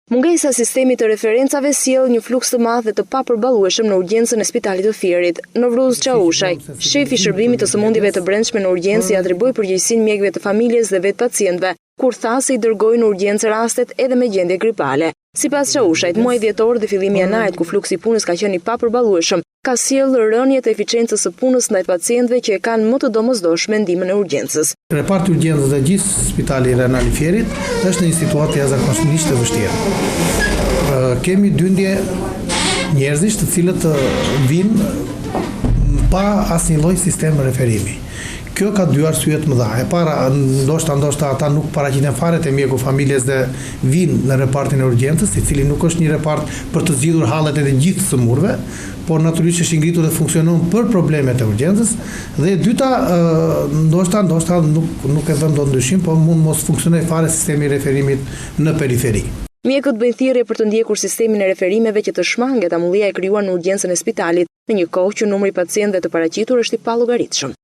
Mungesa e sistemit të referencave sjell një fluks të madh dhe të papërballueshëm në urgjencën e Spitalit të Fierit. Novruz Çaushaj, shefi i shërbimit të sëmundjeve të brendshme në urgjencë, i atribui përgjegjësinë mjekëve të familjes dhe vetë pacientëve, kur tha se i dërgojnë në urgjencë rastet edhe me gjendje gripale. Sipas Çaushajt, muaji dhjetor dhe fillimi i janarit, ku fluksi i punës ka qenë i papërballueshëm, ka sjellë rënje të eficiencës së punës ndaj pacientëve që e kanë më të domosdoshme ndihmën e urgjencës. Reparti i urgjencës dhe gjithë Spitali Renal i Fierit është në një situatë jashtëzakonisht të vështirë. Kemi dyndje njerëzish të cilët vinë pa asnjë lloj sistem referimi. Kjo ka dy arsye të mëdha. E para, ndoshta ata nuk paraqiten fare te mjeku familjes dhe vinë në repartin e urgjencës, i cili nuk është një repart për të zgjidhur hallet e të gjithë sëmurëve, por natyrisht është i ngritur dhe funksionon për problemet e urgjencës. Dhe e dyta, ndoshta nuk e vëm dot ndryshim, por mund mos funksionojë fare sistemi i referimit në periferi. Mjekët bëjnë thirrje për të ndjekur sistemin e referimeve që të shmanget amullia e krijuar në urgjencën e spitalit, në një kohë që numri i pacientëve të paraqitur është i pallogaritshëm.